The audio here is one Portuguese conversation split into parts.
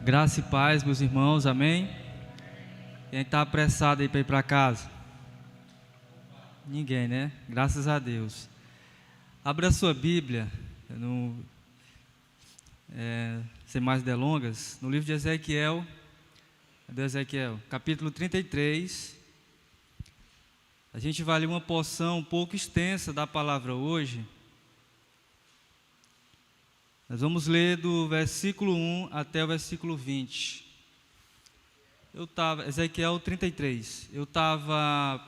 Graça e paz, meus irmãos, amém? Quem está apressado aí para ir para casa? Ninguém, né? Graças a Deus. Abra a sua Bíblia, sem mais delongas, no livro de Ezequiel, capítulo 33. A gente vai ler uma porção um pouco extensa da palavra hoje. Nós vamos ler do versículo 1 até o versículo 20. Ezequiel 33. Eu estava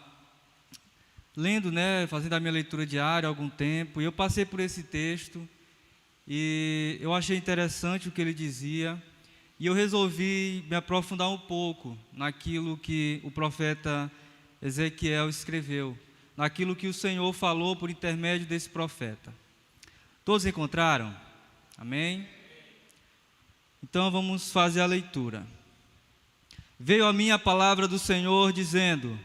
lendo, fazendo a minha leitura diária há algum tempo, e eu passei por esse texto, e eu achei interessante o que ele dizia, e eu resolvi me aprofundar um pouco naquilo que o profeta Ezequiel escreveu, naquilo que o Senhor falou por intermédio desse profeta. Todos encontraram? Amém? Então vamos fazer a leitura. Veio a mim a palavra do Senhor dizendo: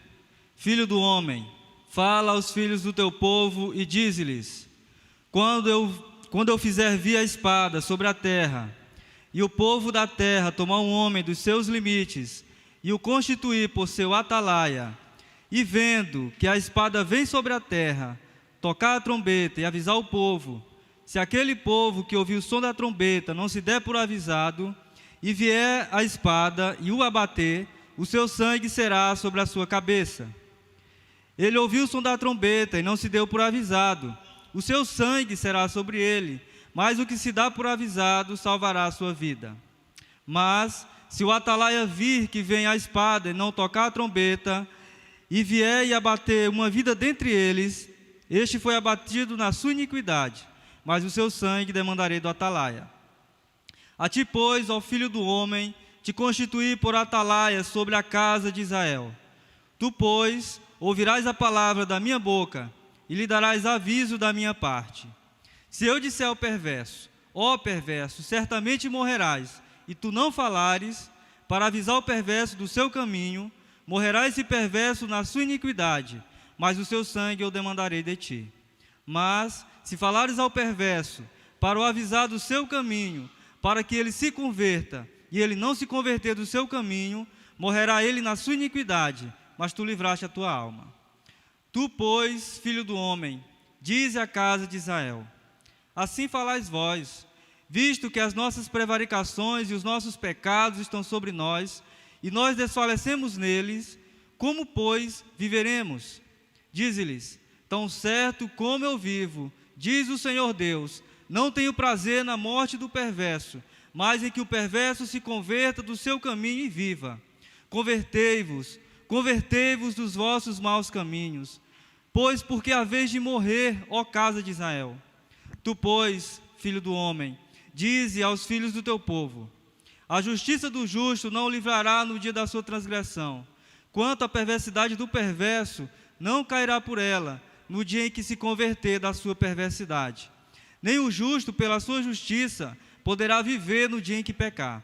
Filho do homem, fala aos filhos do teu povo e dize-lhes: quando eu fizer vir a espada sobre a terra, e o povo da terra tomar um homem dos seus limites, e o constituir por seu atalaia, e vendo que a espada vem sobre a terra, tocar a trombeta e avisar o povo, se aquele povo que ouviu o som da trombeta não se der por avisado, e vier a espada e o abater, o seu sangue será sobre a sua cabeça. Ele ouviu o som da trombeta e não se deu por avisado, o seu sangue será sobre ele, mas o que se dá por avisado salvará a sua vida. Mas, se o atalaia vir que vem a espada e não tocar a trombeta, e vier e abater uma vida dentre eles, este foi abatido na sua iniquidade, mas o seu sangue demandarei do atalaia. A ti, pois, ó filho do homem, te constituí por atalaia sobre a casa de Israel. Tu, pois, ouvirás a palavra da minha boca, e lhe darás aviso da minha parte. Se eu disser ao perverso: ó perverso, certamente morrerás, e tu não falares, para avisar o perverso do seu caminho, morrerá esse perverso na sua iniquidade, mas o seu sangue eu demandarei de ti. Mas, se falares ao perverso, para o avisar do seu caminho, para que ele se converta, e ele não se converter do seu caminho, morrerá ele na sua iniquidade, mas tu livraste a tua alma. Tu, pois, filho do homem, dize à casa de Israel: assim falais vós, visto que as nossas prevaricações e os nossos pecados estão sobre nós, e nós desfalecemos neles, como, pois, viveremos? Dize-lhes: tão certo como eu vivo, diz o Senhor Deus, não tenho prazer na morte do perverso, mas em que o perverso se converta do seu caminho e viva. Convertei-vos dos vossos maus caminhos, pois porque haveis de morrer, ó casa de Israel. Tu, pois, filho do homem, dize aos filhos do teu povo: a justiça do justo não o livrará no dia da sua transgressão, quanto à perversidade do perverso, não cairá por ela, no dia em que se converter da sua perversidade. Nem o justo, pela sua justiça, poderá viver no dia em que pecar.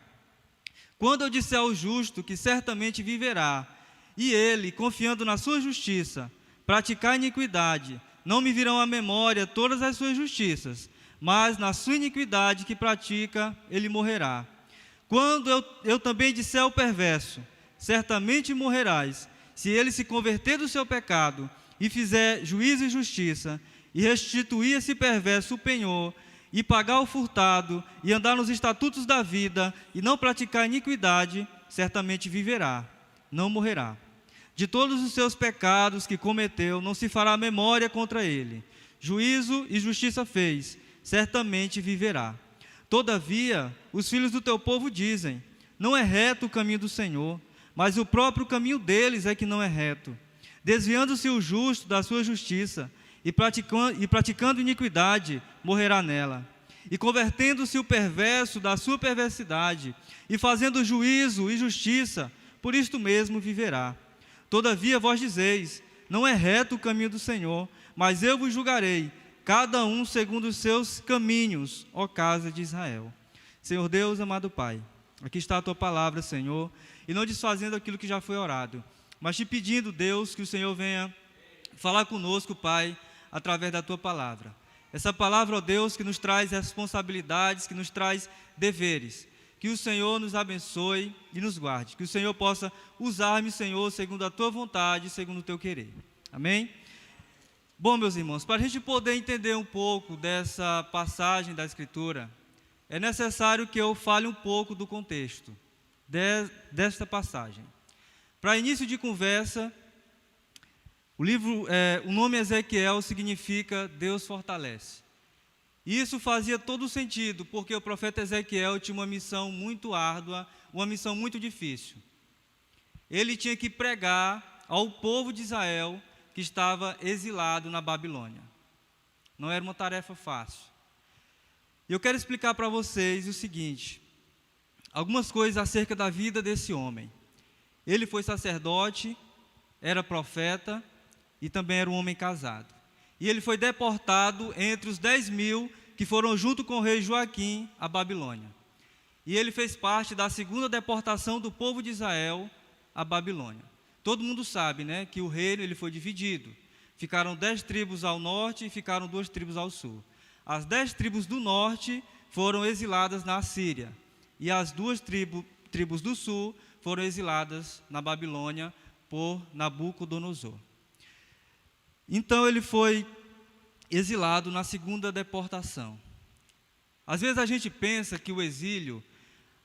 Quando eu disser ao justo que certamente viverá, e ele, confiando na sua justiça, praticar iniquidade, não me virão à memória todas as suas justiças, mas na sua iniquidade que pratica, ele morrerá. Quando eu também disser ao perverso: certamente morrerás, se ele se converter do seu pecado, e fizer juízo e justiça, e restituir esse perverso o penhor, e pagar o furtado, e andar nos estatutos da vida, e não praticar iniquidade, certamente viverá, não morrerá. De todos os seus pecados que cometeu, não se fará memória contra ele. Juízo e justiça fez, certamente viverá. Todavia, os filhos do teu povo dizem: não é reto o caminho do Senhor, mas o próprio caminho deles é que não é reto. Desviando-se o justo da sua justiça, e praticando iniquidade, morrerá nela. E convertendo-se o perverso da sua perversidade, e fazendo juízo e justiça, por isto mesmo viverá. Todavia vós dizeis: não é reto o caminho do Senhor, mas eu vos julgarei, cada um segundo os seus caminhos, ó casa de Israel. Senhor Deus, amado Pai, aqui está a tua palavra, Senhor, e não desfazendo aquilo que já foi orado, mas te pedindo, Deus, que o Senhor venha falar conosco, Pai, através da tua palavra. Essa palavra, ó Deus, que nos traz responsabilidades, que nos traz deveres. Que o Senhor nos abençoe e nos guarde. Que o Senhor possa usar-me, Senhor, segundo a tua vontade, segundo o teu querer. Amém? Bom, meus irmãos, para a gente poder entender um pouco dessa passagem da Escritura, é necessário que eu fale um pouco do contexto desta passagem. Para início de conversa, o nome Ezequiel significa Deus fortalece. E isso fazia todo sentido, porque o profeta Ezequiel tinha uma missão muito árdua, uma missão muito difícil. Ele tinha que pregar ao povo de Israel que estava exilado na Babilônia. Não era uma tarefa fácil. E eu quero explicar para vocês o seguinte, algumas coisas acerca da vida desse homem. Ele foi sacerdote, era profeta e também era um homem casado. E ele foi deportado entre os 10.000 que foram junto com o rei Joaquim à Babilônia. E ele fez parte da segunda deportação do povo de Israel à Babilônia. Todo mundo sabe, né, que o reino ele foi dividido. Ficaram 10 tribos ao norte e ficaram 2 tribos ao sul. As 10 tribos do norte foram exiladas na Síria. E as 2 tribos do sul foram exiladas na Babilônia por Nabucodonosor. Então ele foi exilado na segunda deportação. Às vezes a gente pensa que o exílio,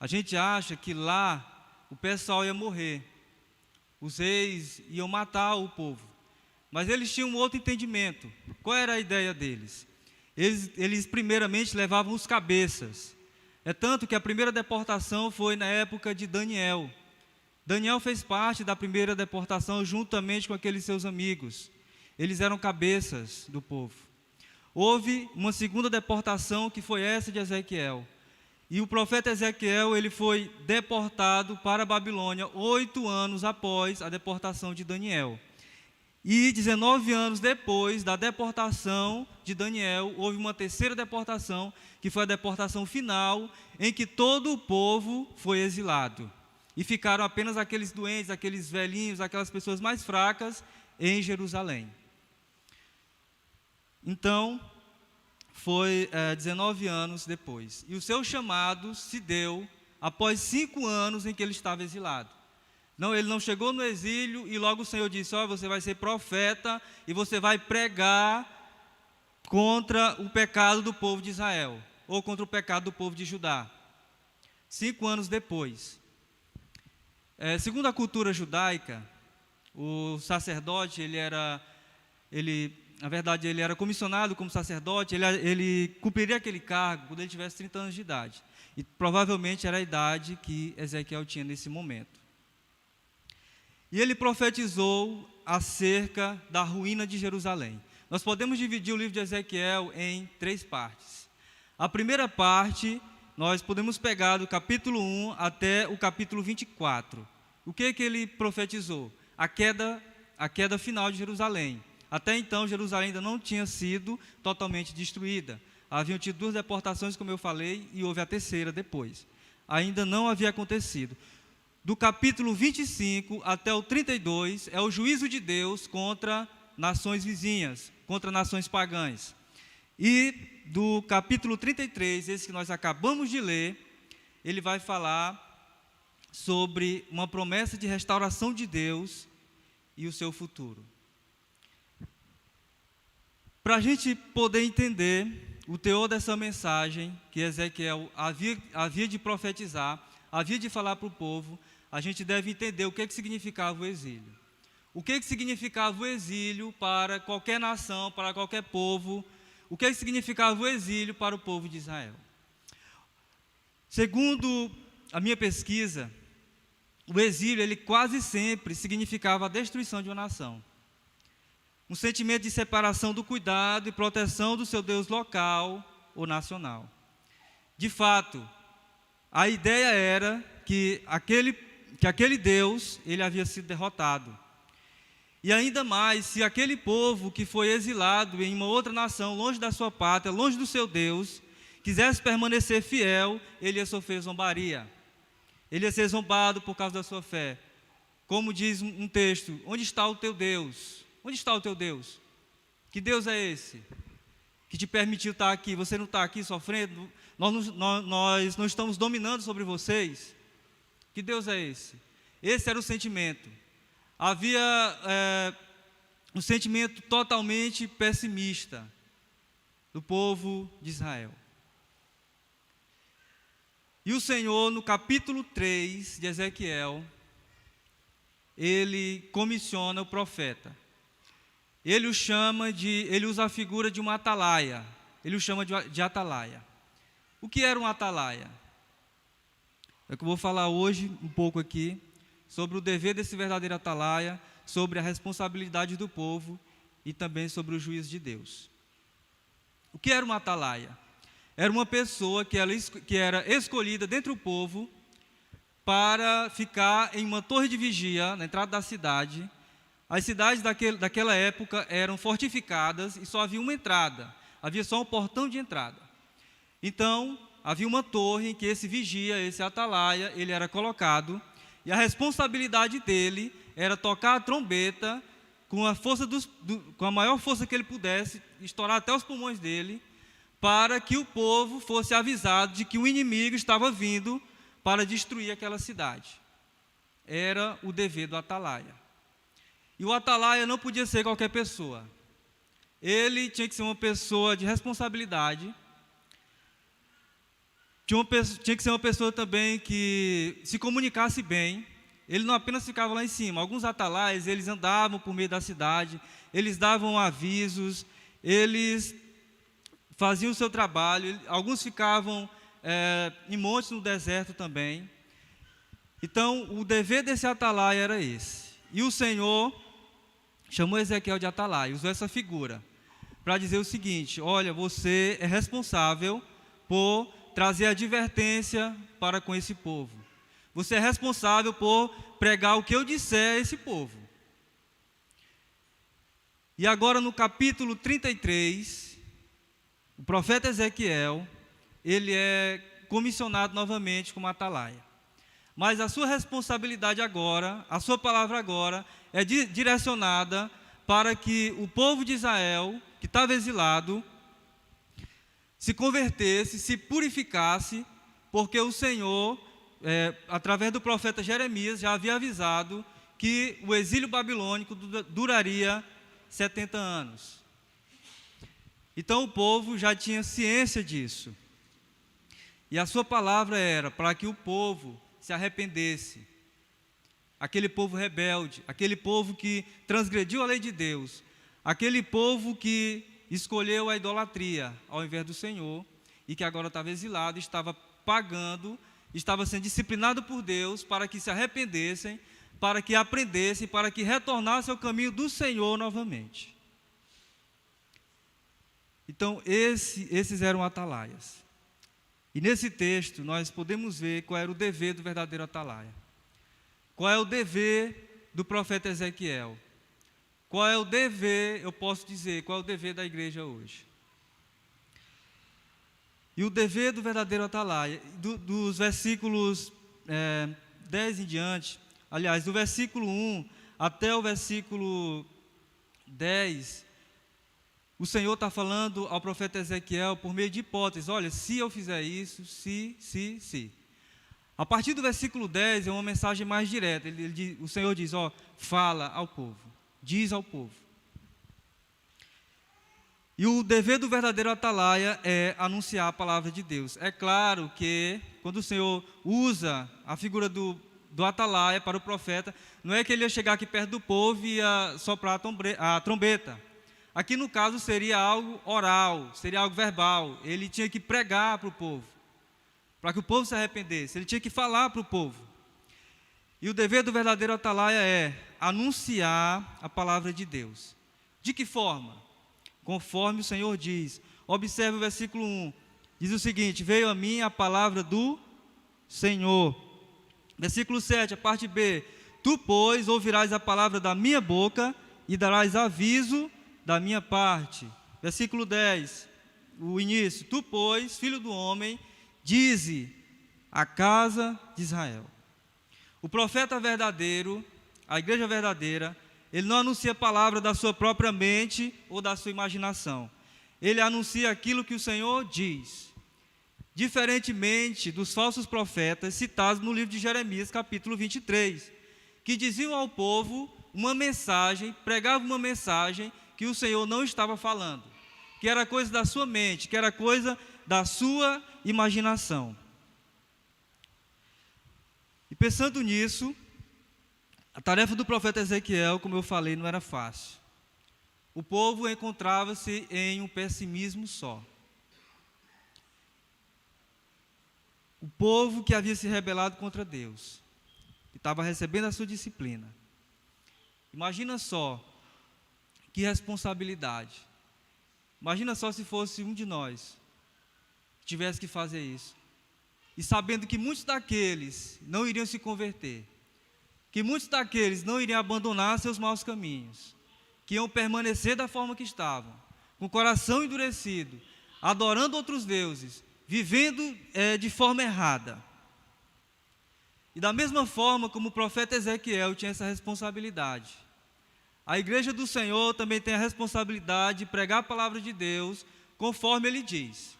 a gente acha que lá o pessoal ia morrer. Os reis iam matar o povo. Mas eles tinham um outro entendimento. Qual era a ideia deles? Eles primeiramente levavam os cabeças. É tanto que a primeira deportação foi na época de Daniel. Daniel fez parte da primeira deportação juntamente com aqueles seus amigos. Eles eram cabeças do povo. Houve uma segunda deportação que foi essa de Ezequiel. E o profeta Ezequiel ele foi deportado para a Babilônia 8 anos após a deportação de Daniel. E 19 anos depois da deportação de Daniel, houve uma terceira deportação, que foi a deportação final, em que todo o povo foi exilado. E ficaram apenas aqueles doentes, aqueles velhinhos, aquelas pessoas mais fracas em Jerusalém. Então, foi 19 anos depois. E o seu chamado se deu após 5 anos em que ele estava exilado. Não, ele não chegou no exílio e logo o Senhor disse, você vai ser profeta e você vai pregar contra o pecado do povo de Israel, ou contra o pecado do povo de Judá. 5 anos depois. Segundo a cultura judaica, o sacerdote, na verdade, ele era comissionado como sacerdote, ele cumpriria aquele cargo quando ele tivesse 30 anos de idade. E provavelmente era a idade que Ezequiel tinha nesse momento. E ele profetizou acerca da ruína de Jerusalém. Nós podemos dividir o livro de Ezequiel em 3 partes. A primeira parte, nós podemos pegar do capítulo 1 até o capítulo 24. O que ele profetizou? A queda final de Jerusalém. Até então, Jerusalém ainda não tinha sido totalmente destruída. Haviam tido 2 deportações, como eu falei, e houve a terceira depois. Ainda não havia acontecido. Do capítulo 25 até o 32 é o juízo de Deus contra nações vizinhas, contra nações pagãs. E do capítulo 33, esse que nós acabamos de ler, ele vai falar sobre uma promessa de restauração de Deus e o seu futuro. Para a gente poder entender o teor dessa mensagem que Ezequiel havia de profetizar, havia de falar para o povo, a gente deve entender o que significava o exílio. O que significava o exílio para qualquer nação, para qualquer povo, o que significava o exílio para o povo de Israel. Segundo a minha pesquisa, o exílio ele quase sempre significava a destruição de uma nação. Um sentimento de separação do cuidado e proteção do seu Deus local ou nacional. De fato, a ideia era que aquele Deus ele havia sido derrotado. E ainda mais, se aquele povo que foi exilado em uma outra nação, longe da sua pátria, longe do seu Deus, quisesse permanecer fiel, ele ia sofrer zombaria. Ele ia ser zombado por causa da sua fé. Como diz um texto, onde está o teu Deus? Onde está o teu Deus? Que Deus é esse? que te permitiu estar aqui. Você não está aqui sofrendo, nós não estamos dominando sobre vocês. Que Deus é esse? Esse era o sentimento. Havia um sentimento totalmente pessimista do povo de Israel. E o Senhor, no capítulo 3 de Ezequiel, ele comissiona o profeta. Ele usa a figura de uma atalaia. Ele o chama de atalaia. O que era um atalaia? É o que eu vou falar hoje um pouco aqui sobre o dever desse verdadeiro atalaia, sobre a responsabilidade do povo e também sobre o juízo de Deus. O que era uma atalaia? Era uma pessoa que era escolhida dentre o povo para ficar em uma torre de vigia na entrada da cidade. As cidades daquela época eram fortificadas e só havia uma entrada, havia só um portão de entrada. Então, havia uma torre em que esse vigia, esse atalaia, ele era colocado, e a responsabilidade dele era tocar a trombeta com a maior força que ele pudesse, estourar até os pulmões dele, para que o povo fosse avisado de que o inimigo estava vindo para destruir aquela cidade. Era o dever do atalaia. E o atalaia não podia ser qualquer pessoa. Ele tinha que ser uma pessoa de responsabilidade. Tinha que ser uma pessoa também que se comunicasse bem. Ele não apenas ficava lá em cima. Alguns atalaias, eles andavam por meio da cidade, eles davam avisos, eles faziam o seu trabalho. Alguns ficavam em montes no deserto também. Então, o dever desse atalaia era esse. E o Senhor chamou Ezequiel de atalaia, usou essa figura para dizer o seguinte: olha, você é responsável por trazer advertência para com esse povo. Você é responsável por pregar o que eu disser a esse povo. E agora no capítulo 33, o profeta Ezequiel, ele é comissionado novamente como atalaia. Mas a sua responsabilidade agora, a sua palavra agora, é direcionada para que o povo de Israel, que estava exilado, se convertesse, se purificasse, porque o Senhor, através do profeta Jeremias, já havia avisado que o exílio babilônico duraria 70 anos. Então o povo já tinha ciência disso. E a sua palavra era para que o povo se arrependesse. Aquele povo rebelde, aquele povo que transgrediu a lei de Deus, aquele povo que escolheu a idolatria ao invés do Senhor e que agora estava exilado, estava pagando, estava sendo disciplinado por Deus para que se arrependessem, para que aprendessem, para que retornassem ao caminho do Senhor novamente. Então, esses eram atalaias. E nesse texto nós podemos ver qual era o dever do verdadeiro atalaia. Qual é o dever do profeta Ezequiel? Qual é o dever, eu posso dizer, qual é o dever da igreja hoje? E o dever do verdadeiro atalaia, dos versículos 10 em diante, aliás, do versículo 1 até o versículo 10, o Senhor está falando ao profeta Ezequiel por meio de hipóteses. Olha, se eu fizer isso, se. A partir do versículo 10 é uma mensagem mais direta. O Senhor diz, fala ao povo, diz ao povo. E o dever do verdadeiro atalaia é anunciar a palavra de Deus. É claro que quando o Senhor usa a figura do atalaia para o profeta, não é que ele ia chegar aqui perto do povo e ia soprar a trombeta. Aqui no caso seria algo oral, seria algo verbal. Ele tinha que pregar para o povo, para que o povo se arrependesse. Ele tinha que falar para o povo. E o dever do verdadeiro atalaia é anunciar a palavra de Deus. De que forma? Conforme o Senhor diz. Observe o versículo 1. Diz o seguinte: veio a mim a palavra do Senhor. Versículo 7, a parte B. Tu, pois, ouvirás a palavra da minha boca e darás aviso da minha parte. Versículo 10, o início. Tu, pois, filho do homem, dize à casa de Israel. O profeta verdadeiro, a igreja verdadeira, ele não anuncia a palavra da sua própria mente ou da sua imaginação. ele anuncia aquilo que o Senhor diz. Diferentemente dos falsos profetas citados no livro de Jeremias, capítulo 23, que diziam ao povo uma mensagem, pregavam uma mensagem que o Senhor não estava falando, que era coisa da sua mente, que era coisa da sua imaginação. E pensando nisso, a tarefa do profeta Ezequiel, como eu falei, não era fácil. O povo encontrava-se em um pessimismo só. O povo que havia se rebelado contra Deus, que estava recebendo a sua disciplina. Imagina só, que responsabilidade. Imagina só se fosse um de nós que tivesse que fazer isso. E sabendo que muitos daqueles não iriam se converter, que muitos daqueles não iriam abandonar seus maus caminhos, que iam permanecer da forma que estavam, com o coração endurecido, adorando outros deuses, vivendo de forma errada. E da mesma forma como o profeta Ezequiel tinha essa responsabilidade, a igreja do Senhor também tem a responsabilidade de pregar a palavra de Deus conforme Ele diz.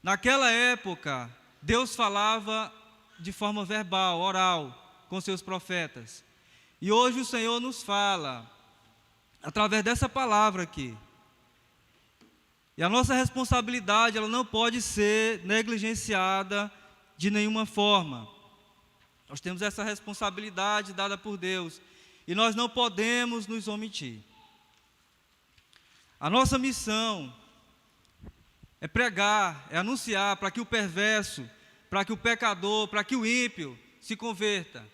Naquela época, Deus falava de forma verbal, oral, com seus profetas. E hoje o Senhor nos fala através dessa palavra aqui. E a nossa responsabilidade, ela não pode ser negligenciada de nenhuma forma. Nós temos essa responsabilidade dada por Deus e nós não podemos nos omitir. A nossa missão é pregar, é anunciar para que o perverso, para que o pecador, para que o ímpio se converta.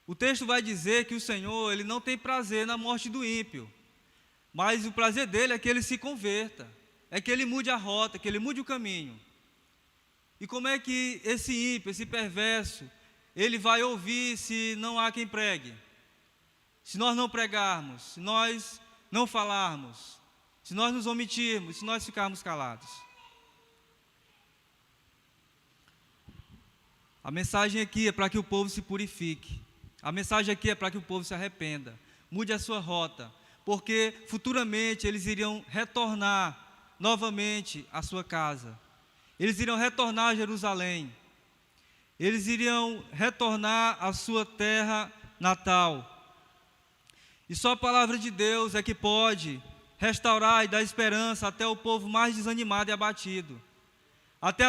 O texto vai dizer que o Senhor, Ele não tem prazer na morte do ímpio, mas o prazer dele é que ele se converta, é que ele mude a rota, que ele mude o caminho. E como é que esse ímpio, esse perverso, ele vai ouvir se não há quem pregue? Se nós não pregarmos, se nós não falarmos, se nós nos omitirmos, se nós ficarmos calados. A mensagem aqui é para que o povo se purifique. A mensagem aqui é para que o povo se arrependa, mude a sua rota, porque futuramente eles iriam retornar novamente à sua casa. Eles iriam retornar a Jerusalém. Eles iriam retornar à sua terra natal. E só a palavra de Deus é que pode restaurar e dar esperança até o povo mais desanimado e abatido. Até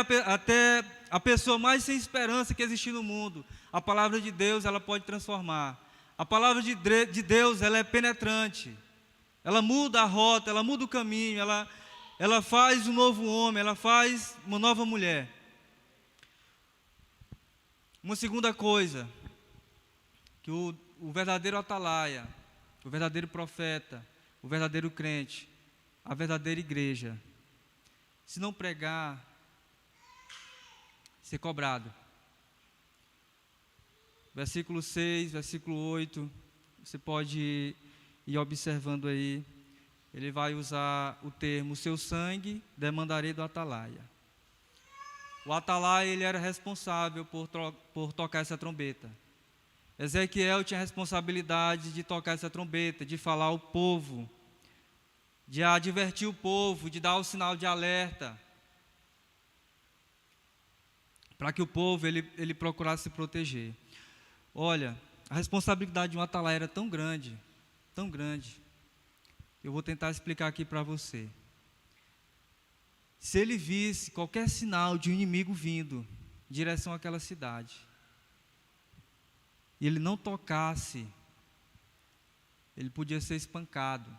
a pessoa mais sem esperança que existe no mundo. A palavra de Deus, ela pode transformar. A palavra de Deus, ela é penetrante. Ela muda a rota, ela muda o caminho, ela faz um novo homem, ela faz uma nova mulher. Uma segunda coisa, que o verdadeiro atalaia, o verdadeiro profeta, o verdadeiro crente, a verdadeira igreja, se não pregar, ser cobrado. Versículo 6, versículo 8, você pode ir observando aí, ele vai usar o termo, seu sangue demandarei do atalaia. O atalaia, ele era responsável por tocar essa trombeta. Ezequiel tinha a responsabilidade de tocar essa trombeta, de falar ao povo, de advertir o povo, de dar o sinal de alerta, para que o povo ele procurasse se proteger. Olha, a responsabilidade de um atalaia era tão grande, eu vou tentar explicar aqui para você. Se ele visse qualquer sinal de um inimigo vindo em direção àquela cidade, e ele não tocasse, ele podia ser espancado.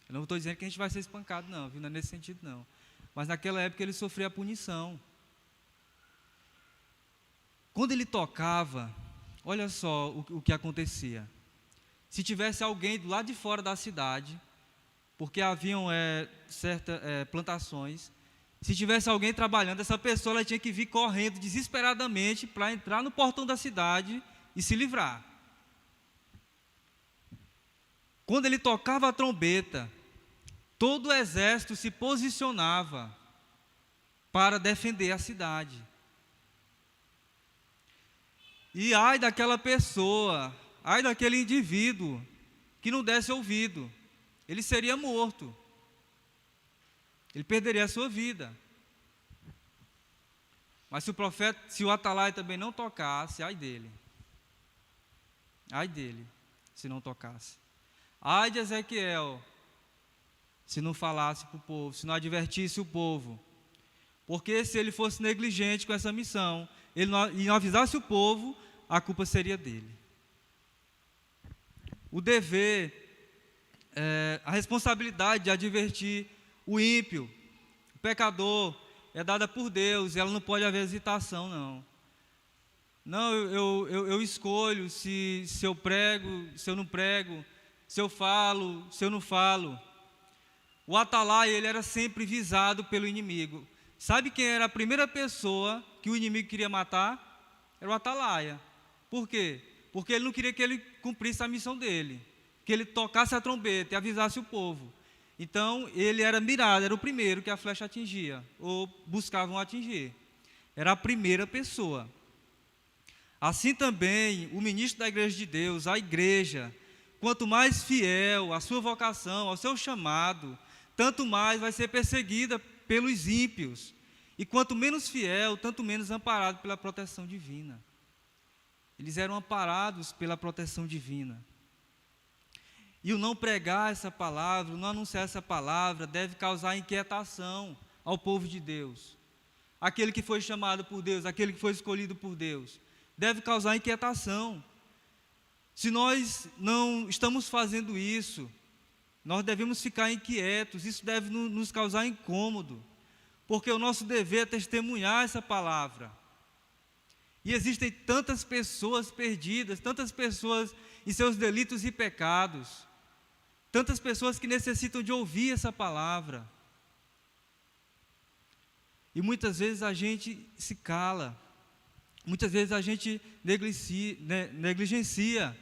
Eu não estou dizendo que a gente vai ser espancado não, viu? Não é nesse sentido não. Mas naquela época ele sofria a punição. Quando ele tocava, olha só o que acontecia. Se tivesse alguém do lado de fora da cidade, porque haviam certas plantações, se tivesse alguém trabalhando, essa pessoa ela tinha que vir correndo desesperadamente para entrar no portão da cidade e se livrar. Quando ele tocava a trombeta, todo o exército se posicionava para defender a cidade. E ai daquela pessoa, ai daquele indivíduo que não desse ouvido, ele seria morto. ele perderia a sua vida. Mas se o atalaia também não tocasse, ai dele, se não tocasse. Ai de Ezequiel, se não falasse para o povo, se não advertisse o povo. Porque se ele fosse negligente com essa missão, e não avisasse o povo, a culpa seria dele. O dever, a responsabilidade de advertir o ímpio, o pecador, é dada por Deus, e ela não pode haver hesitação, não. Não, eu escolho se eu prego, se eu não prego, se eu falo, se eu não falo. O atalaia, ele era sempre visado pelo inimigo. Sabe quem era a primeira pessoa que o inimigo queria matar? Era o atalaia. Por quê? Porque ele não queria que ele cumprisse a missão dele, que ele tocasse a trombeta e avisasse o povo. Então, ele era mirado, era o primeiro que a flecha atingia, ou buscavam atingir. Era a primeira pessoa. Assim também, o ministro da igreja de Deus, a igreja, quanto mais fiel à sua vocação, ao seu chamado, tanto mais vai ser perseguida pelos ímpios. E quanto menos fiel, tanto menos amparado pela proteção divina. Eles eram amparados pela proteção divina. E o não pregar essa palavra, o não anunciar essa palavra, deve causar inquietação ao povo de Deus. Aquele que foi chamado por Deus, aquele que foi escolhido por Deus, deve causar inquietação. Se nós não estamos fazendo isso, nós devemos ficar inquietos, isso deve nos causar incômodo, porque o nosso dever é testemunhar essa palavra. E existem tantas pessoas perdidas, tantas pessoas em seus delitos e pecados, tantas pessoas que necessitam de ouvir essa palavra. E muitas vezes a gente se cala, muitas vezes a gente negligencia.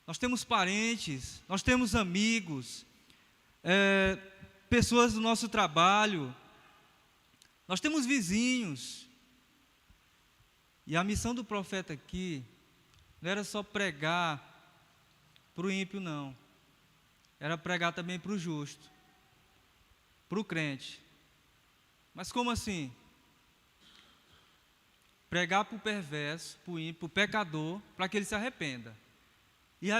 Nós temos parentes, nós temos amigos, pessoas do nosso trabalho, nós temos vizinhos. E a missão do profeta aqui não era só pregar para o ímpio, não. Era pregar também para o justo, para o crente. Mas como assim? Pregar para o perverso, para o ímpio, para o pecador, para que ele se arrependa. E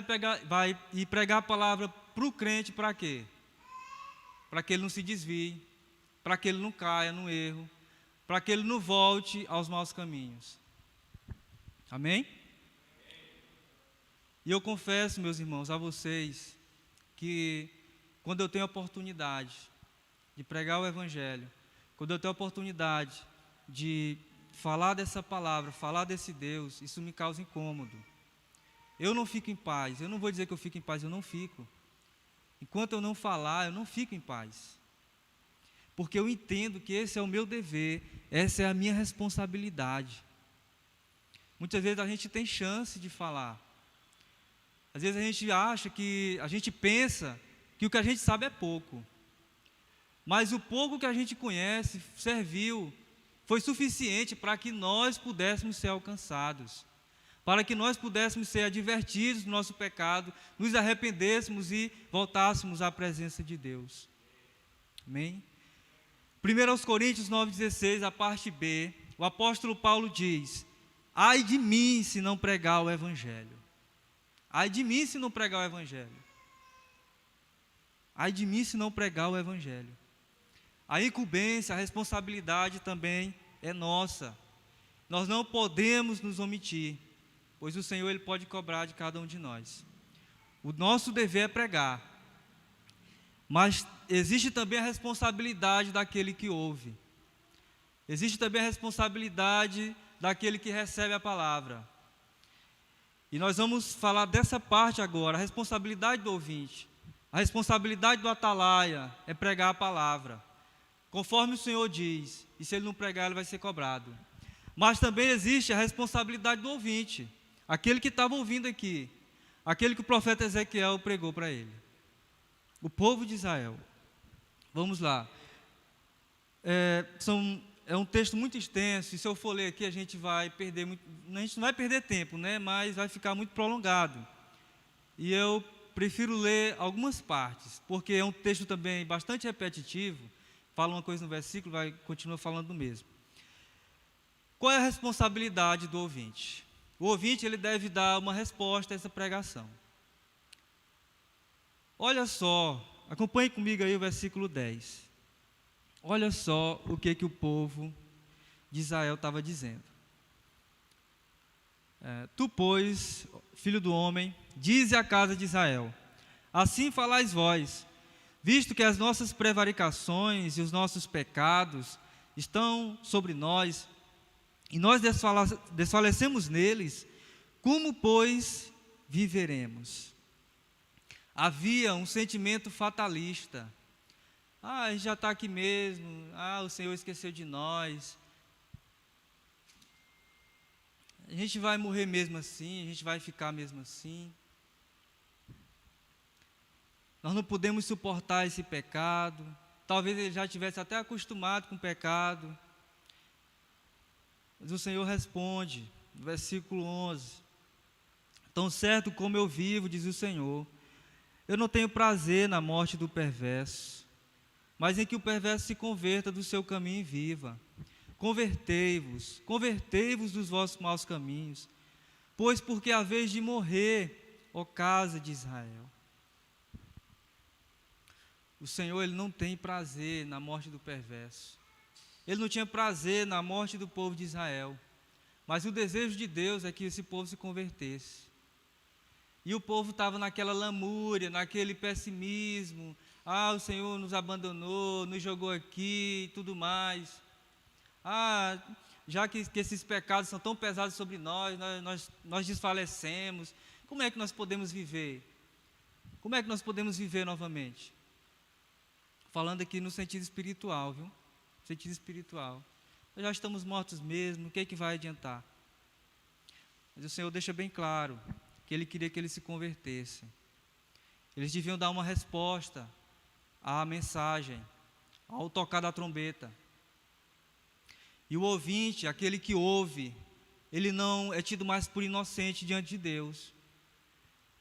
vai pregar a palavra para o crente para quê? Para que ele não se desvie, para que ele não caia no erro, para que ele não volte aos maus caminhos. Amém? E eu confesso, meus irmãos, a vocês, que quando eu tenho a oportunidade de pregar o Evangelho, quando eu tenho a oportunidade de falar dessa palavra, falar desse Deus, isso me causa incômodo. Eu não fico em paz, eu não vou dizer que eu fico em paz, eu não fico. Enquanto eu não falar, eu não fico em paz. Porque eu entendo que esse é o meu dever, essa é a minha responsabilidade. Muitas vezes a gente tem chance de falar. Às vezes a gente pensa que o que a gente sabe é pouco. Mas o pouco que a gente conhece foi suficiente para que nós pudéssemos ser alcançados. Para que nós pudéssemos ser advertidos do nosso pecado, nos arrependêssemos e voltássemos à presença de Deus. Amém? 1 Coríntios 9,16, a parte B, o apóstolo Paulo diz: ai de mim se não pregar o Evangelho. Ai de mim se não pregar o Evangelho. Ai de mim se não pregar o Evangelho. A incumbência, a responsabilidade também é nossa. Nós não podemos nos omitir, pois o Senhor ele pode cobrar de cada um de nós. O nosso dever é pregar, mas existe também a responsabilidade daquele que ouve. Existe também a responsabilidade daquele que recebe a palavra. E nós vamos falar dessa parte agora, a responsabilidade do ouvinte. A responsabilidade do atalaia é pregar a palavra, conforme o Senhor diz, e se ele não pregar, ele vai ser cobrado. Mas também existe a responsabilidade do ouvinte, aquele que estava ouvindo aqui, aquele que o profeta Ezequiel pregou para ele. O povo de Israel. Vamos lá. É um texto muito extenso, e se eu for ler aqui, a gente não vai perder tempo, né? Mas vai ficar muito prolongado. E eu prefiro ler algumas partes, porque é um texto também bastante repetitivo, fala uma coisa no versículo, continua falando do mesmo. Qual é a responsabilidade do ouvinte? O ouvinte ele deve dar uma resposta a essa pregação. Olha só, acompanhe comigo aí o versículo 10. Olha só o que o povo de Israel estava dizendo. Tu, pois, filho do homem, dize à casa de Israel: assim falais vós, visto que as nossas prevaricações e os nossos pecados estão sobre nós, e nós desfalecemos neles, como, pois, viveremos? Havia um sentimento fatalista. A gente já está aqui mesmo, o Senhor esqueceu de nós. A gente vai morrer mesmo assim, a gente vai ficar mesmo assim. Nós não podemos suportar esse pecado. Talvez ele já tivesse até acostumado com o pecado. Mas o Senhor responde, no versículo 11: tão certo como eu vivo, diz o Senhor, eu não tenho prazer na morte do perverso, mas em que o perverso se converta do seu caminho e viva. Convertei-vos dos vossos maus caminhos, pois porque a vez de morrer, ó casa de Israel. O Senhor ele não tem prazer na morte do perverso. Ele não tinha prazer na morte do povo de Israel, mas o desejo de Deus é que esse povo se convertesse. E o povo estava naquela lamúria, naquele pessimismo. O Senhor nos abandonou, nos jogou aqui e tudo mais. Já que esses pecados são tão pesados sobre nós desfalecemos, como é que nós podemos viver? Como é que nós podemos viver novamente? Falando aqui no sentido espiritual, viu? Sentido espiritual. Nós já estamos mortos mesmo, o que é que vai adiantar? Mas o Senhor deixa bem claro que Ele queria que eles se convertessem. Eles deviam dar uma resposta à mensagem, ao tocar da trombeta. E o ouvinte, aquele que ouve, ele não é tido mais por inocente diante de Deus.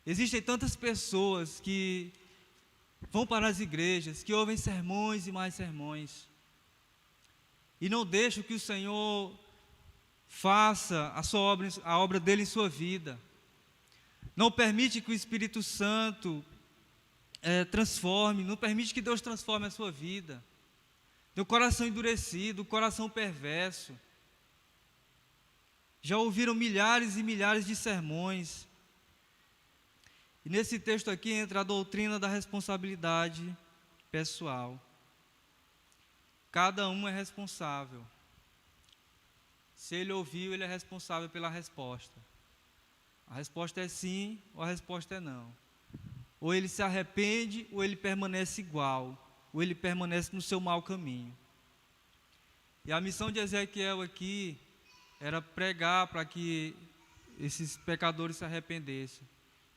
Existem tantas pessoas que vão para as igrejas, que ouvem sermões e mais sermões, e não deixam que o Senhor faça a obra dele em sua vida. Não permite que o Espírito Santo transforme, não permite que Deus transforme a sua vida. Tem o coração endurecido, o coração perverso. Já ouviram milhares e milhares de sermões. E nesse texto aqui entra a doutrina da responsabilidade pessoal. Cada um é responsável. Se ele ouviu, ele é responsável pela resposta. A resposta é sim ou a resposta é não. Ou ele se arrepende ou ele permanece igual. Ou ele permanece no seu mau caminho. E a missão de Ezequiel aqui era pregar para que esses pecadores se arrependessem.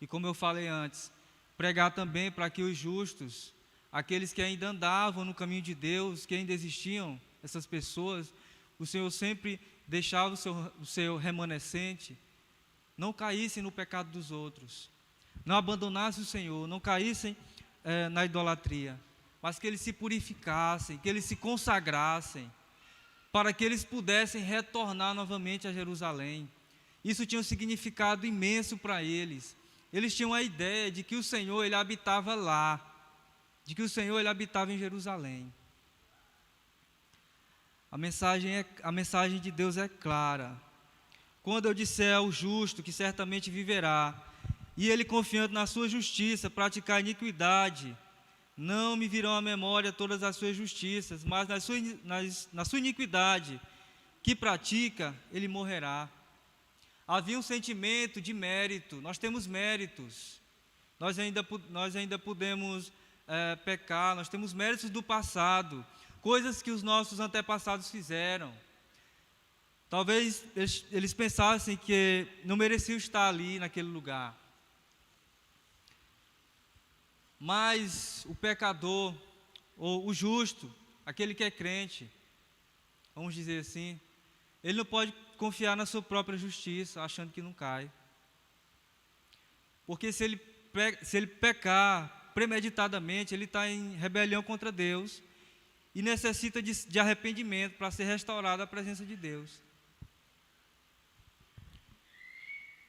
E como eu falei antes, pregar também para que os justos, aqueles que ainda andavam no caminho de Deus, que ainda existiam, essas pessoas, o Senhor sempre deixava o seu remanescente, não caíssem no pecado dos outros, não abandonassem o Senhor, não caíssem na idolatria, mas que eles se purificassem, que eles se consagrassem, para que eles pudessem retornar novamente a Jerusalém. Isso tinha um significado imenso para eles. Eles tinham a ideia de que o Senhor ele habitava lá, de que o Senhor ele habitava em Jerusalém. A mensagem de Deus é clara. Quando eu disser ao justo que certamente viverá, e ele confiando na sua justiça, praticar iniquidade, não me virão à memória todas as suas justiças, mas na sua iniquidade que pratica, ele morrerá. Havia um sentimento de mérito, nós temos méritos, nós ainda podemos pecar, nós temos méritos do passado, coisas que os nossos antepassados fizeram. Talvez eles pensassem que não mereciam estar ali naquele lugar. Mas o pecador, ou o justo, aquele que é crente, vamos dizer assim, ele não pode confiar na sua própria justiça, achando que não cai. Porque se ele pecar premeditadamente, ele está em rebelião contra Deus e necessita de arrependimento para ser restaurado à presença de Deus.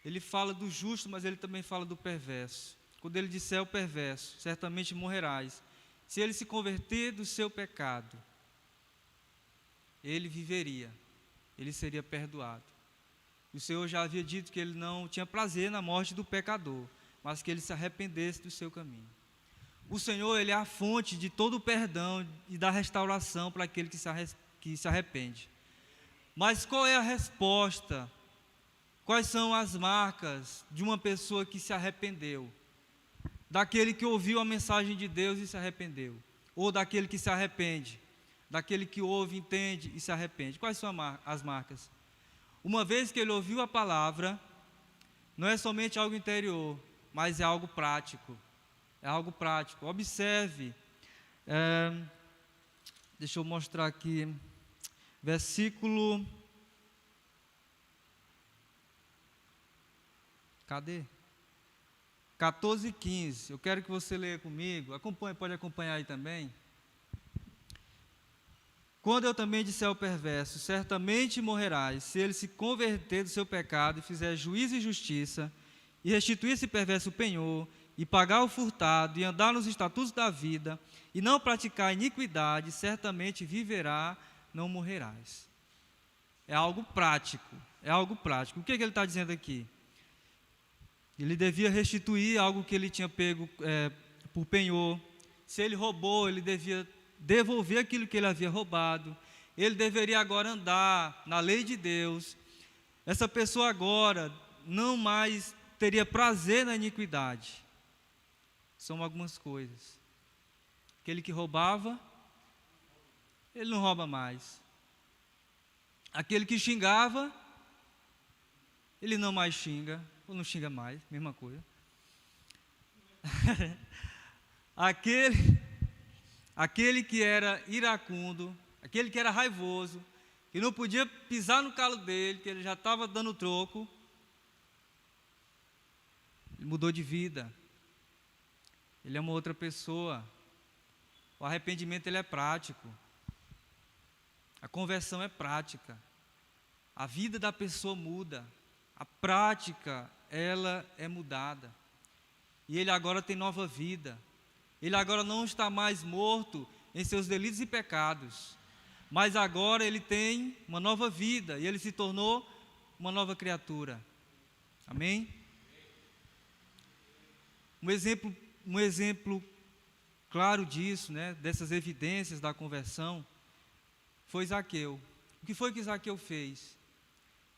Ele fala do justo, mas ele também fala do perverso. Quando ele disser ao perverso, certamente morrerás, se ele se converter do seu pecado, ele viveria, ele seria perdoado. O Senhor já havia dito que ele não tinha prazer na morte do pecador, mas que ele se arrependesse do seu caminho. O Senhor, ele é a fonte de todo o perdão e da restauração para aquele que se arrepende. Mas qual é a resposta? Quais são as marcas de uma pessoa que se arrependeu? Daquele que ouviu a mensagem de Deus e se arrependeu? Ou daquele que se arrepende? Daquele que ouve, entende e se arrepende? Quais são as marcas? Uma vez que ele ouviu a palavra, não é somente algo interior, mas é algo prático. É algo prático. Observe. Deixa eu mostrar aqui. Versículo. Cadê? 14 e 15. Eu quero que você leia comigo. Acompanhe, pode acompanhar aí também. Quando eu também disser ao perverso, certamente morrerás, se ele se converter do seu pecado e fizer juízo e justiça, e restituir esse perverso penhor, e pagar o furtado, e andar nos estatutos da vida, e não praticar iniquidade, certamente viverá, não morrerás. É algo prático, é algo prático. O que ele está dizendo aqui? Ele devia restituir algo que ele tinha pego por penhor. Se ele roubou, ele devia devolver aquilo que ele havia roubado. Ele deveria agora andar na lei de Deus. Essa pessoa agora não mais teria prazer na iniquidade. São algumas coisas. Aquele que roubava, ele não rouba mais. Aquele que xingava, ele não mais xinga, ou não xinga mais, mesma coisa. Aquele que era iracundo, aquele que era raivoso, que não podia pisar no calo dele, que ele já estava dando troco, ele mudou de vida. Ele é uma outra pessoa. O arrependimento, ele é prático. A conversão é prática. A vida da pessoa muda. A prática, ela é mudada. E ele agora tem nova vida. Ele agora não está mais morto em seus delitos e pecados, mas agora ele tem uma nova vida e ele se tornou uma nova criatura. Amém? Um exemplo claro disso, né, dessas evidências da conversão, foi Zaqueu. O que foi que Zaqueu fez?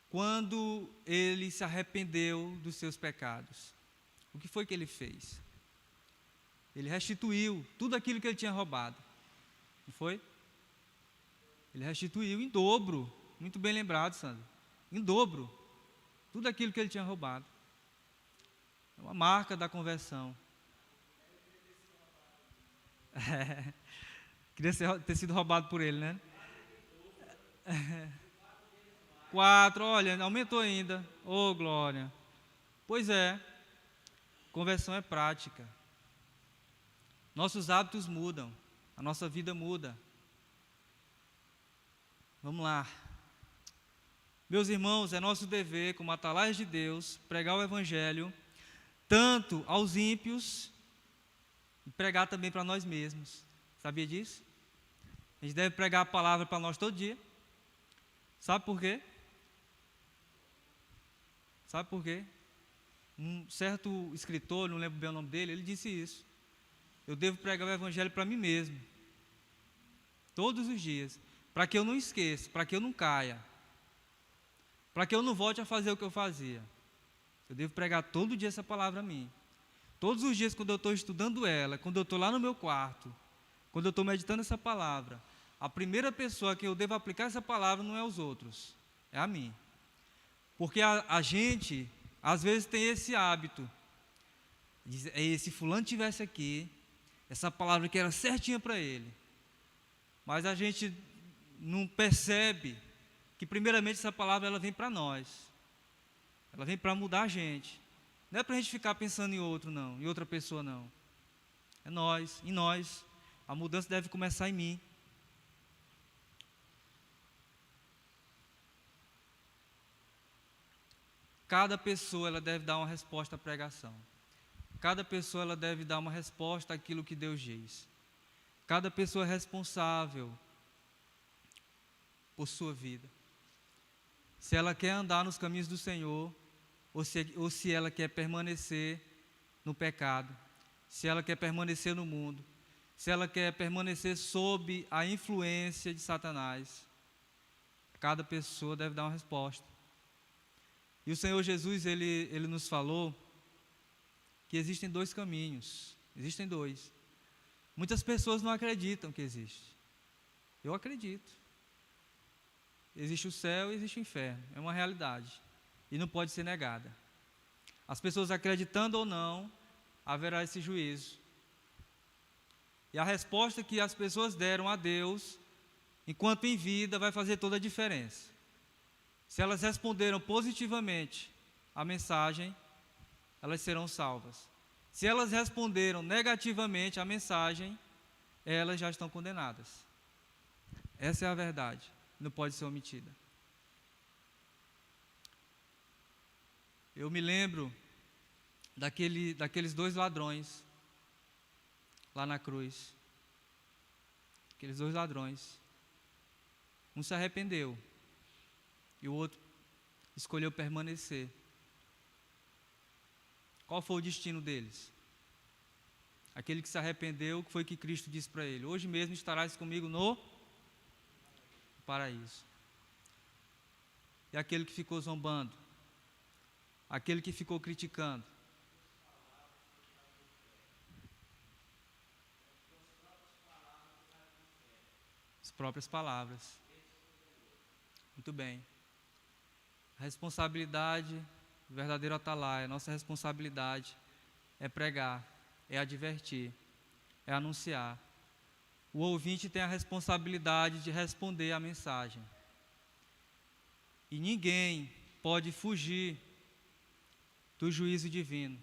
Quando ele se arrependeu dos seus pecados, o que foi que ele fez? Ele restituiu tudo aquilo que ele tinha roubado. Não foi? Ele restituiu em dobro. Muito bem lembrado, Sandro. Em dobro. Tudo aquilo que ele tinha roubado. É uma marca da conversão. Queria ter sido roubado por ele, né? 4, olha, aumentou ainda. Oh, glória. Pois é. Conversão é prática. Nossos hábitos mudam, a nossa vida muda. Vamos lá. Meus irmãos, é nosso dever, como atalaias de Deus, pregar o Evangelho, tanto aos ímpios, e pregar também para nós mesmos. Sabia disso? A gente deve pregar a palavra para nós todo dia. Sabe por quê? Sabe por quê? Um certo escritor, não lembro bem o nome dele, ele disse isso. Eu devo pregar o Evangelho para mim mesmo, todos os dias, para que eu não esqueça, para que eu não caia, para que eu não volte a fazer o que eu fazia. Eu devo pregar todo dia essa palavra a mim. Todos os dias, quando eu estou estudando ela, quando eu estou lá no meu quarto, quando eu estou meditando essa palavra, a primeira pessoa que eu devo aplicar essa palavra não é os outros, é a mim. Porque a gente, às vezes, tem esse hábito. Diz, se fulano tivesse aqui, essa palavra que era certinha para ele. Mas a gente não percebe que, primeiramente, essa palavra ela vem para nós. Ela vem para mudar a gente. Não é para a gente ficar pensando em outro, não, em outra pessoa, não. É nós, em nós. A mudança deve começar em mim. Cada pessoa ela deve dar uma resposta à pregação. Cada pessoa ela deve dar uma resposta àquilo que Deus diz. Cada pessoa é responsável por sua vida. Se ela quer andar nos caminhos do Senhor, ou se ela quer permanecer no pecado, se ela quer permanecer no mundo, se ela quer permanecer sob a influência de Satanás. Cada pessoa deve dar uma resposta. E o Senhor Jesus, ele nos falou que existem dois caminhos. Existem dois. Muitas pessoas não acreditam que existe. Eu acredito. Existe o céu e existe o inferno. É uma realidade. E não pode ser negada. As pessoas acreditando ou não, haverá esse juízo. E a resposta que as pessoas deram a Deus, enquanto em vida, vai fazer toda a diferença. Se elas responderam positivamente à mensagem, elas serão salvas. Se elas responderam negativamente à mensagem, elas já estão condenadas. Essa é a verdade, não pode ser omitida. Eu me lembro daqueles dois ladrões lá na cruz. Aqueles dois ladrões. Um se arrependeu e o outro escolheu permanecer. Qual foi o destino deles? Aquele que se arrependeu, que foi que Cristo disse para ele: hoje mesmo estarás comigo no paraíso. E aquele que ficou zombando, aquele que ficou criticando, as próprias palavras. Muito bem. A responsabilidade do verdadeiro atalaia, a nossa responsabilidade é pregar, é advertir, é anunciar. O ouvinte tem a responsabilidade de responder à mensagem. E ninguém pode fugir do juízo divino.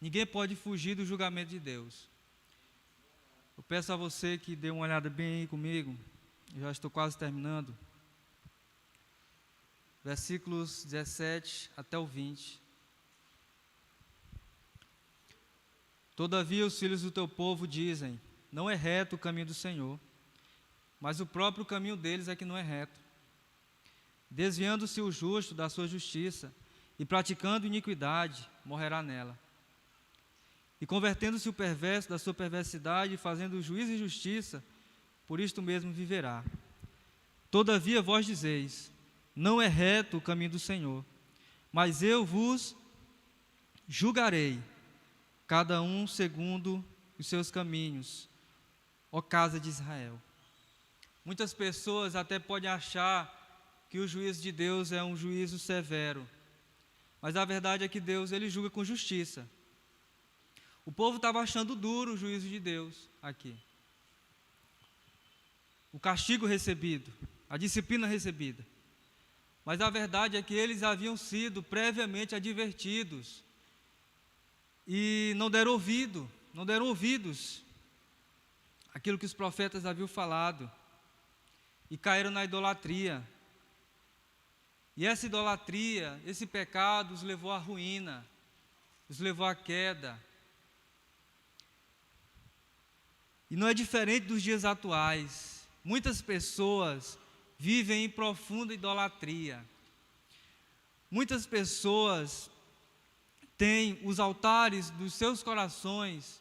Ninguém pode fugir do julgamento de Deus. Eu peço a você que dê uma olhada bem aí comigo, eu já estou quase terminando. Versículos 17 até o 20. Todavia os filhos do teu povo dizem: não é reto o caminho do Senhor, mas o próprio caminho deles é que não é reto. Desviando-se o justo da sua justiça e praticando iniquidade, morrerá nela. E convertendo-se o perverso da sua perversidade e fazendo juízo e justiça, por isto mesmo viverá. Todavia vós dizeis: não é reto o caminho do Senhor, mas eu vos julgarei, cada um segundo os seus caminhos, ó casa de Israel. Muitas pessoas até podem achar que o juízo de Deus é um juízo severo, mas a verdade é que Deus, ele julga com justiça. O povo estava achando duro o juízo de Deus aqui. O castigo recebido, a disciplina recebida. Mas a verdade é que eles haviam sido previamente advertidos e não deram ouvidos àquilo que os profetas haviam falado e caíram na idolatria. E essa idolatria, esse pecado os levou à ruína, os levou à queda. E não é diferente dos dias atuais. Muitas pessoas vivem em profunda idolatria. Muitas pessoas têm os altares dos seus corações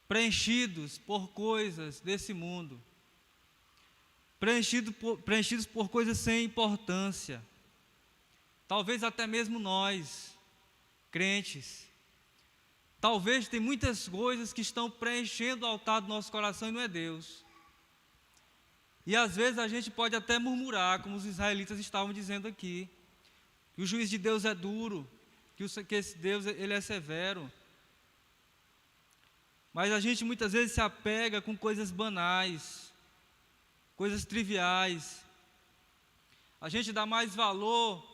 preenchidos por coisas desse mundo, preenchidos por coisas sem importância. Talvez até mesmo nós, crentes, talvez tem muitas coisas que estão preenchendo o altar do nosso coração e não é Deus. E às vezes a gente pode até murmurar, como os israelitas estavam dizendo aqui, que o juízo de Deus é duro, que esse Deus ele é severo. Mas a gente muitas vezes se apega com coisas banais, coisas triviais. A gente dá mais valor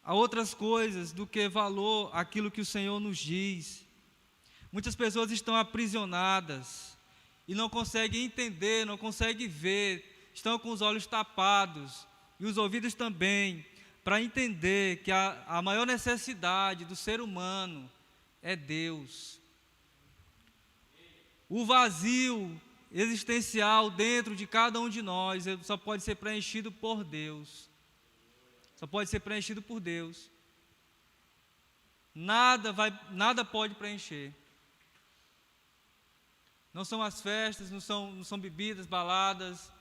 a outras coisas do que valor àquilo que o Senhor nos diz. Muitas pessoas estão aprisionadas e não conseguem entender, não conseguem ver, estão com os olhos tapados e os ouvidos também, para entender que a maior necessidade do ser humano é Deus. O vazio existencial dentro de cada um de nós só pode ser preenchido por Deus. Só pode ser preenchido por Deus. Nada pode preencher. Não são as festas, não são bebidas, baladas,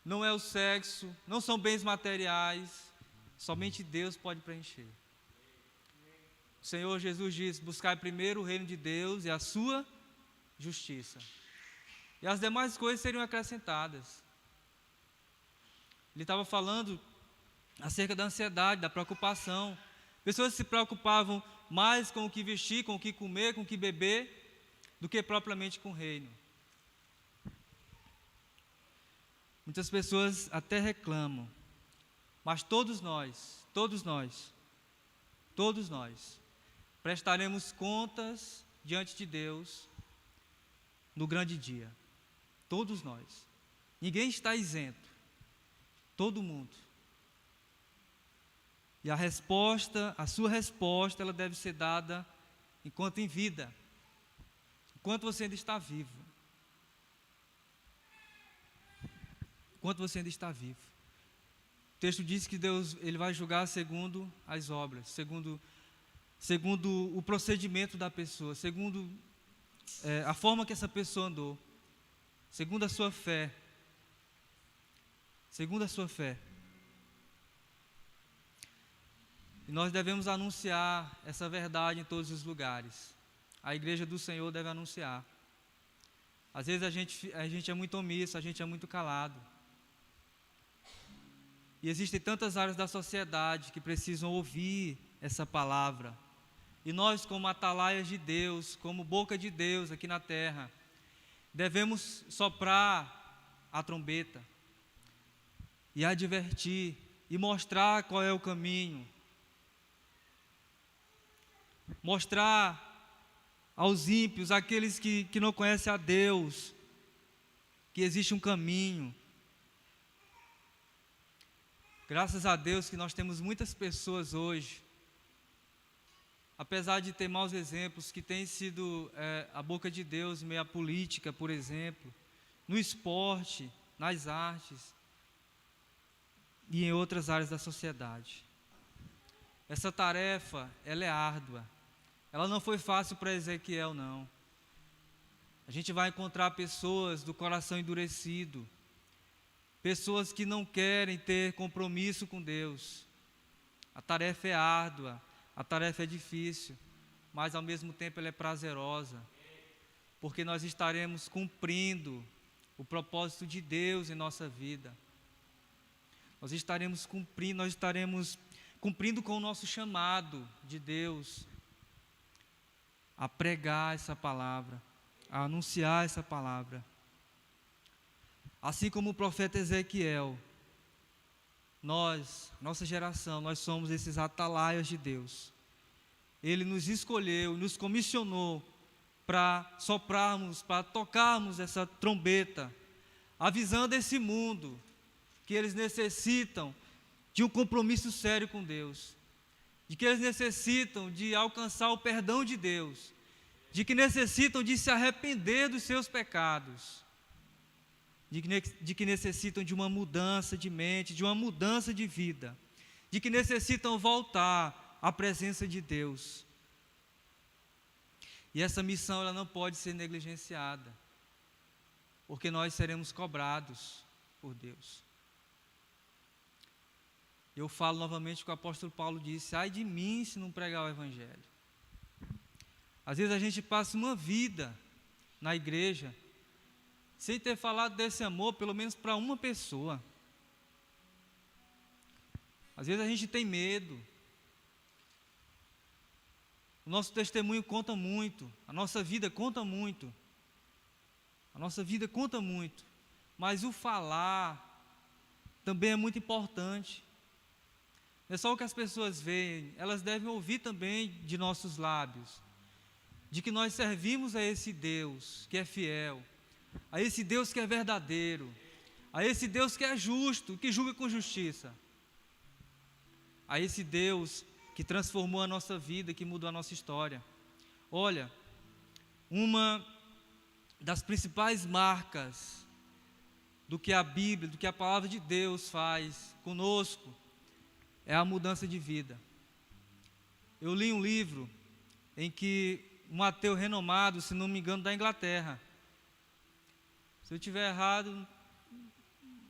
não é o sexo, não são bens materiais. Somente Deus pode preencher. O Senhor Jesus disse: buscai primeiro o reino de Deus e a sua justiça, e as demais coisas seriam acrescentadas. Ele estava falando acerca da ansiedade, da preocupação. Pessoas se preocupavam mais com o que vestir, com o que comer, com o que beber, do que propriamente com o reino. Muitas pessoas até reclamam, mas todos nós prestaremos contas diante de Deus no grande dia. Todos nós. Ninguém está isento. Todo mundo. E a sua resposta, ela deve ser dada enquanto em vida. Enquanto você ainda está vivo. Enquanto você ainda está vivo. O texto diz que Deus, Ele vai julgar segundo as obras, segundo o procedimento da pessoa, segundo a forma que essa pessoa andou, segundo a sua fé. Segundo a sua fé. E nós devemos anunciar essa verdade em todos os lugares. A igreja do Senhor deve anunciar. Às vezes a gente é muito omisso, a gente é muito calado. E existem tantas áreas da sociedade que precisam ouvir essa palavra. E nós, como atalaias de Deus, como boca de Deus aqui na terra, devemos soprar a trombeta e advertir e mostrar qual é o caminho. Mostrar aos ímpios, aqueles que não conhecem a Deus, que existe um caminho. Graças a Deus que nós temos muitas pessoas hoje, apesar de ter maus exemplos, que têm sido a boca de Deus em meio à política, por exemplo, no esporte, nas artes e em outras áreas da sociedade. Essa tarefa, ela é árdua. Ela não foi fácil para Ezequiel, não. A gente vai encontrar pessoas do coração endurecido, pessoas que não querem ter compromisso com Deus. A tarefa é árdua, a tarefa é difícil, mas ao mesmo tempo ela é prazerosa, porque nós estaremos cumprindo o propósito de Deus em nossa vida. Nós estaremos cumprindo com o nosso chamado de Deus, a pregar essa palavra, a anunciar essa palavra. Assim como o profeta Ezequiel, nossa geração, nós somos esses atalaias de Deus. Ele nos escolheu, nos comissionou para soprarmos, para tocarmos essa trombeta, avisando esse mundo que eles necessitam de um compromisso sério com Deus, de que eles necessitam de alcançar o perdão de Deus, de que necessitam de se arrepender dos seus pecados, de que necessitam de uma mudança de mente, de uma mudança de vida, de que necessitam voltar à presença de Deus. E essa missão ela não pode ser negligenciada, porque nós seremos cobrados por Deus. Eu falo novamente o que o apóstolo Paulo disse: ai de mim se não pregar o evangelho. Às vezes a gente passa uma vida na igreja sem ter falado desse amor, pelo menos para uma pessoa. Às vezes a gente tem medo. O nosso testemunho conta muito, a nossa vida conta muito. A nossa vida conta muito, mas o falar também é muito importante. Não é só o que as pessoas veem, elas devem ouvir também de nossos lábios, de que nós servimos a esse Deus que é fiel, a esse Deus que é verdadeiro, a esse Deus que é justo, que julga com justiça, a esse Deus que transformou a nossa vida, que mudou a nossa história. Olha, uma das principais marcas do que a Bíblia, do que a palavra de Deus faz conosco, é a mudança de vida. Eu li um livro em que um ateu renomado, se não me engano, da Inglaterra, se eu estiver errado,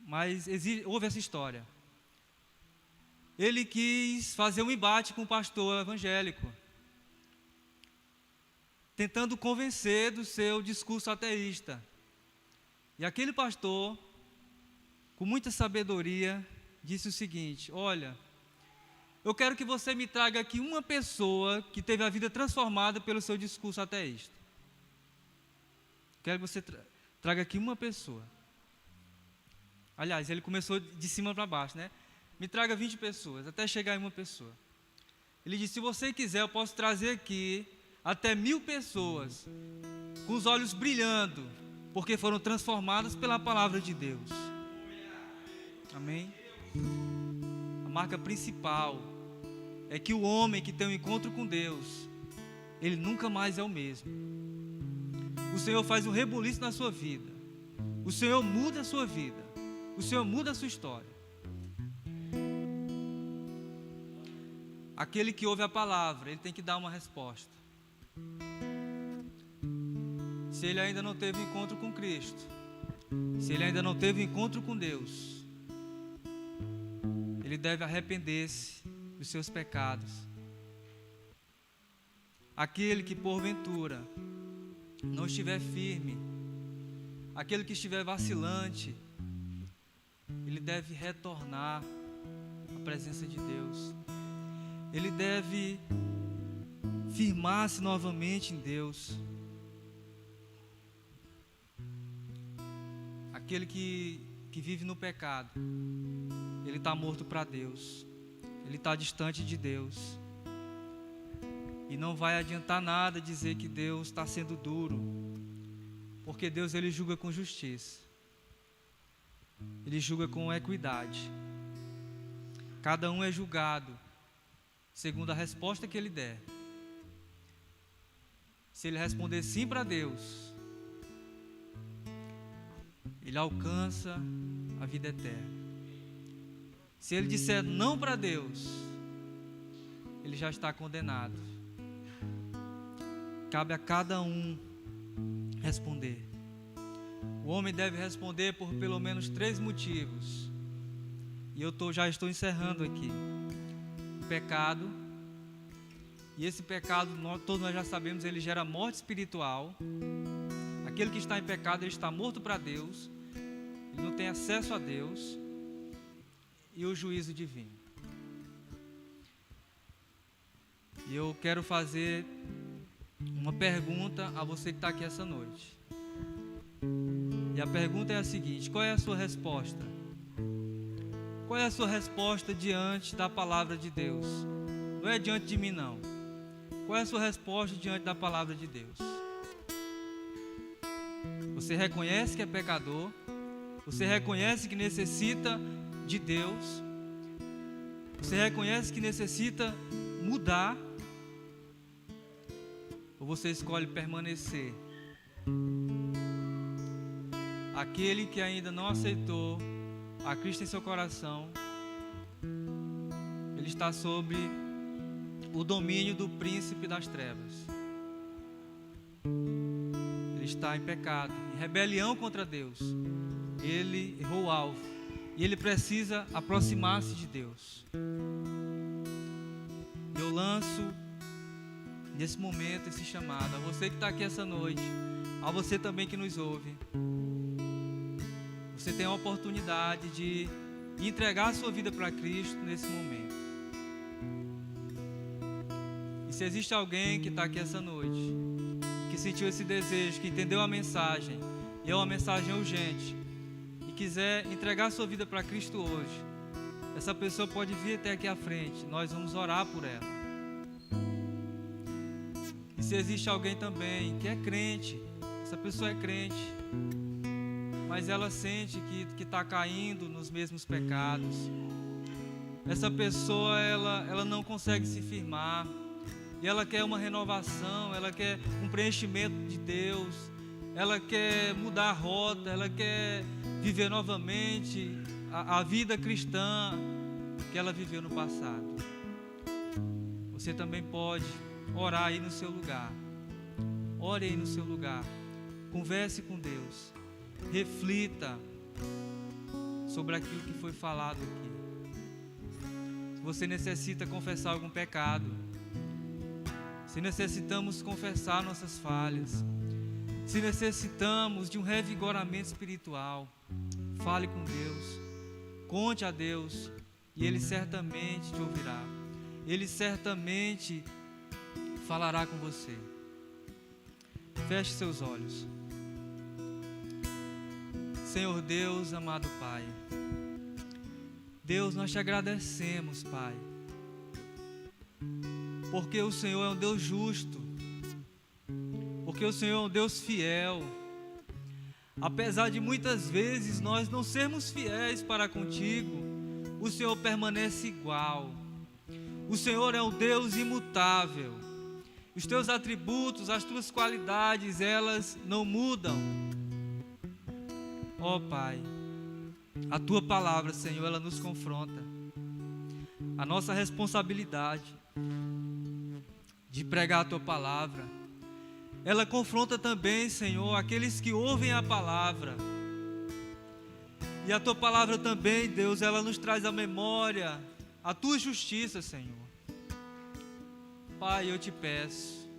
mas houve essa história. Ele quis fazer um embate com um pastor evangélico, tentando convencer do seu discurso ateísta. E aquele pastor, com muita sabedoria, disse o seguinte: olha, eu quero que você me traga aqui uma pessoa que teve a vida transformada pelo seu discurso ateísta. Quero que você traga aqui uma pessoa. Aliás, ele começou de cima para baixo, né? Me traga 20 pessoas, até chegar em uma pessoa. Ele disse: se você quiser, eu posso trazer aqui até 1000 pessoas, com os olhos brilhando, porque foram transformadas pela palavra de Deus. Amém? A marca principal é que o homem que tem um encontro com Deus, ele nunca mais é o mesmo. O Senhor faz um rebuliço na sua vida. O Senhor muda a sua vida. O Senhor muda a sua história. Aquele que ouve a palavra, ele tem que dar uma resposta. Se ele ainda não teve encontro com Cristo, se ele ainda não teve encontro com Deus, ele deve arrepender-se dos seus pecados. Aquele que porventura não estiver firme, aquele que estiver vacilante, ele deve retornar à presença de Deus. Ele deve firmar-se novamente em Deus. Aquele que vive no pecado, ele está morto para Deus, ele está distante de Deus, e não vai adiantar nada dizer que Deus está sendo duro, porque Deus, ele julga com justiça, ele julga com equidade. Cada um é julgado segundo a resposta que ele der. Se ele responder sim para Deus, ele alcança a vida eterna. Se ele disser não para Deus, ele já está condenado. Cabe a cada um responder. O homem deve responder por pelo menos 3 motivos. E já estou encerrando aqui. O pecado. E esse pecado, todos nós já sabemos, ele gera morte espiritual. Aquele que está em pecado, ele está morto para Deus. Ele não tem acesso a Deus. E o juízo divino. E eu quero fazer uma pergunta a você que está aqui essa noite. E a pergunta é a seguinte: qual é a sua resposta? Qual é a sua resposta diante da palavra de Deus? Não é diante de mim, não. Qual é a sua resposta diante da palavra de Deus? Você reconhece que é pecador? Você reconhece que necessita de Deus? Você reconhece que necessita mudar? Ou você escolhe permanecer? Aquele que ainda não aceitou a Cristo em seu coração, ele está sob o domínio do príncipe das trevas. Ele está em pecado, em rebelião contra Deus. Ele errou o alvo e ele precisa aproximar-se de Deus. Eu lanço nesse momento esse chamado a você que está aqui essa noite, a você também que nos ouve. Você tem a oportunidade de entregar a sua vida para Cristo nesse momento. E se existe alguém que está aqui essa noite, que sentiu esse desejo, que entendeu a mensagem, e é uma mensagem urgente, e quiser entregar a sua vida para Cristo hoje, essa pessoa pode vir até aqui à frente, nós vamos orar por ela. E se existe alguém também que é crente, essa pessoa é crente, mas ela sente que está caindo nos mesmos pecados, essa pessoa ela não consegue se firmar, e ela quer uma renovação, ela quer um preenchimento de Deus, ela quer mudar a rota, ela quer viver novamente a vida cristã que ela viveu no passado. Você também pode orar aí no seu lugar. Ore aí no seu lugar. Converse com Deus. Reflita sobre aquilo que foi falado aqui. Se você necessita confessar algum pecado, se necessitamos confessar nossas falhas, se necessitamos de um revigoramento espiritual, fale com Deus, conte a Deus, e Ele certamente te ouvirá. Ele certamente falará com você. Feche seus olhos. Senhor Deus, amado Pai, Deus, nós te agradecemos, Pai, porque o Senhor é um Deus justo, porque o Senhor é um Deus fiel. Apesar de muitas vezes nós não sermos fiéis para contigo, o Senhor permanece igual. O Senhor é um Deus imutável. Os teus atributos, as tuas qualidades, elas não mudam. Ó Pai, a tua palavra, Senhor, ela nos confronta. A nossa responsabilidade de pregar a tua palavra, ela confronta também, Senhor, aqueles que ouvem a palavra. E a tua palavra também, Deus, ela nos traz à memória a tua justiça, Senhor. Pai, eu te peço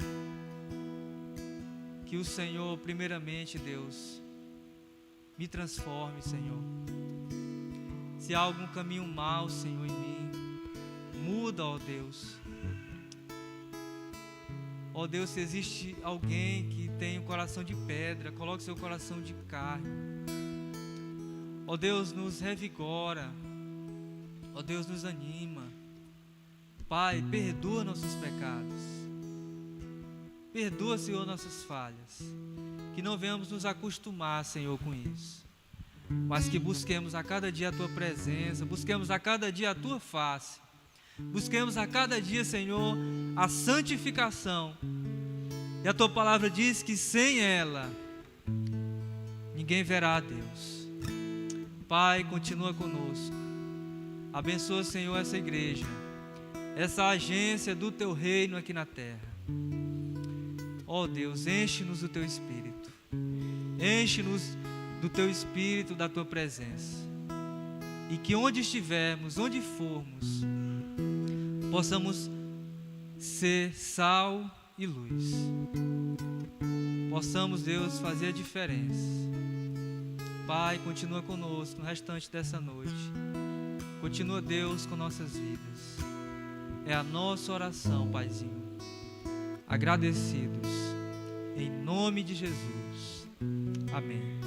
que o Senhor, primeiramente, Deus, me transforme, Senhor. Se há algum caminho mau, Senhor, em mim, muda, ó Deus. Ó Deus, se existe alguém que tem um coração de pedra, coloque seu coração de carne. Ó Deus, nos revigora. Ó Deus, nos anima. Pai, perdoa nossos pecados. Perdoa, Senhor, nossas falhas. Que não venhamos nos acostumar, Senhor, com isso, mas que busquemos a cada dia a tua presença, busquemos a cada dia a tua face, busquemos a cada dia, Senhor, a santificação. E a tua palavra diz que sem ela ninguém verá a Deus. Pai, continua conosco. Abençoa, Senhor, essa igreja, essa agência do teu reino aqui na terra. Ó Deus, enche-nos do teu Espírito. Enche-nos do teu Espírito, da tua presença. E que onde estivermos, onde formos, possamos ser sal e luz. Possamos, Deus, fazer a diferença. Pai, continua conosco no restante dessa noite. Continua, Deus, com nossas vidas. É a nossa oração, Paizinho. Agradecidos, em nome de Jesus. Amém.